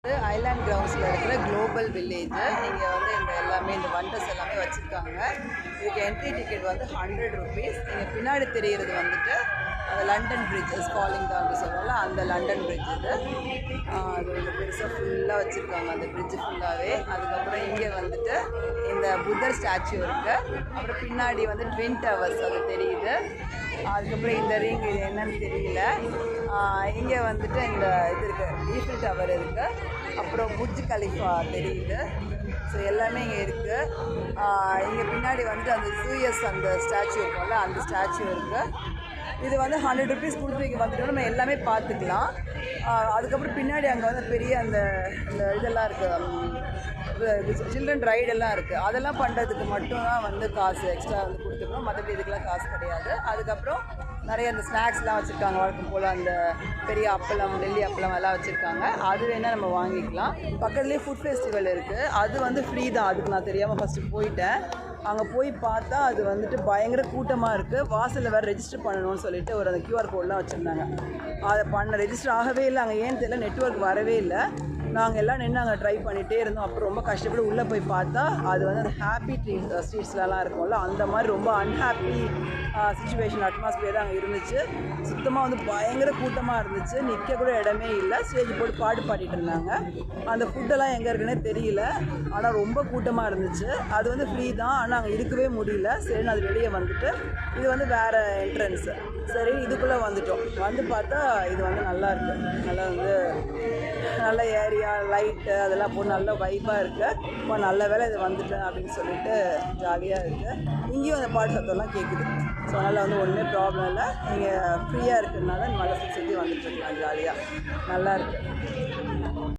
Island கிரவுண்ட்ஸில் இருக்கிற global village. இங்கே வந்து இந்த எல்லாமே இந்த வண்டர்ஸ் எல்லாமே வச்சுருக்காங்க. இதுக்கு என்ட்ரி டிக்கெட் வந்து 100 rupees. இங்கே பின்னாடி தெரிகிறது வந்துட்டு அந்த லண்டன் பிரிட்ஜ் ஃபாலிங் தான் சொல்லுவாங்க, அந்த லண்டன் பிரிட்ஜ் இது. அது வந்து பெருசாக ஃபுல்லாக வச்சுருக்காங்க அந்த பிரிட்ஜு ஃபுல்லாகவே. அதுக்கப்புறம் இங்கே வந்துட்டு இந்த புத்தர் ஸ்டாச்சு இருக்குது. அப்புறம் பின்னாடி வந்து ட்வின் டவர்ஸ் அது தெரியுது. அதுக்கப்புறம் இந்த ரிங் இது என்னன்னு தெரியல. இங்கே வந்துட்டு இந்த இது இருக்குது, ஈஃபில் டவர் இருக்குது. அப்புறம் புர்ஜ் கலிஃபா தெரியுது. ஸோ எல்லாமே இங்கே இருக்குது. இங்கே பின்னாடி வந்துட்டு அந்த சூயஸ் அந்த ஸ்டாச்சு இருக்கும்ல, அந்த ஸ்டாச்சு இருக்குது. இது வந்து 100 rupees கொடுத்து இங்கே வந்துட்டு நம்ம எல்லாமே பார்த்துக்கலாம். அதுக்கப்புறம் பின்னாடி அங்கே வந்து பெரிய அந்த இதெல்லாம் இருக்குது, சில்ட்ரன் ரைடெல்லாம் இருக்குது. அதெல்லாம் பண்ணுறதுக்கு மட்டும்தான் வந்து காசு எக்ஸ்ட்ரா வந்து கொடுத்துக்கணும், மற்றபடி இதுக்கெலாம் காசு கிடையாது. அதுக்கப்புறம் நிறைய அந்த ஸ்நாக்ஸ்லாம் வச்சுருக்காங்க, வழக்கம் போல் அந்த பெரிய அப்பளம், டெல்லி அப்பளம் எல்லாம் வச்சுருக்காங்க. அது வேணால் நம்ம வாங்கிக்கலாம். பக்கத்துலேயே ஃபுட் ஃபெஸ்டிவல் இருக்குது, அது வந்து ஃப்ரீ தான். அதுக்கு நான் தெரியாமல் ஃபஸ்ட்டு போயிட்டேன். அங்கே போய் பார்த்தா அது வந்துட்டு பயங்கர கூட்டமாக இருக்குது. வாசலில் வேறு ரெஜிஸ்டர் பண்ணணும்னு சொல்லிட்டு ஒரு அந்த QR கோடெலாம் வச்சுருந்தாங்க. அதை ரெஜிஸ்டர் ஆகவே இல்லை. அங்கே ஏன்னு தெரியல, நெட்வொர்க் வரவே இல்லை. நாங்கள் எல்லாம் நின்று அங்கே ட்ரை பண்ணிகிட்டே இருந்தோம். அப்புறம் ரொம்ப கஷ்டப்பட்டு உள்ளே போய் பார்த்தா அது வந்து அந்த ஹாப்பி ஸ்ட்ரீட்ஸ்லாம் இருக்கும்ல, அந்த மாதிரி ரொம்ப அன்ஹாப்பி சிச்சுவேஷன் அட்மாஸ்பியர் தான் அங்கே இருந்துச்சு. சுத்தமாக வந்து பயங்கர கூட்டமாக இருந்துச்சு. நிற்க கூட இடமே இல்லை. ஸ்டேஜ் போட்டு பாட்டு பாடிட்டு இருந்தாங்க. அந்த ஃபுட்டெல்லாம் எங்கே இருக்குன்னே தெரியல. ஆனால் ரொம்ப கூட்டமாக இருந்துச்சு. அது வந்து ஃப்ரீ தான், ஆனால் அங்கே இருக்கவே முடியல. சரி, அது வெளியே வந்துட்டு இது வந்து வேறு என்ட்ரன்ஸு. சரி, இதுக்குள்ளே வந்துட்டோம். வந்து பார்த்தா இது வந்து நல்லா இருக்குது. நல்லா வந்து நல்ல ஏரியா, லைட்டு அதெல்லாம் போட்டு நல்ல வைப்பாக இருக்குது. இப்போ நல்ல வேலை இது வந்துட்டேன் அப்படின்னு சொல்லிட்டு ஜாலியாக இருக்குது. இங்கேயும் அந்த பாட்டு சத்தம்லாம் கேட்குது. ஸோ அதனால் வந்து ஒன்றுமே ப்ராப்ளம் இல்லை. நீங்கள் ஃப்ரீயாக இருக்கிறதுனால மலை சுற்றி வந்துட்டுருக்கலாம் ஜாலியாக. நல்லா இருக்குது.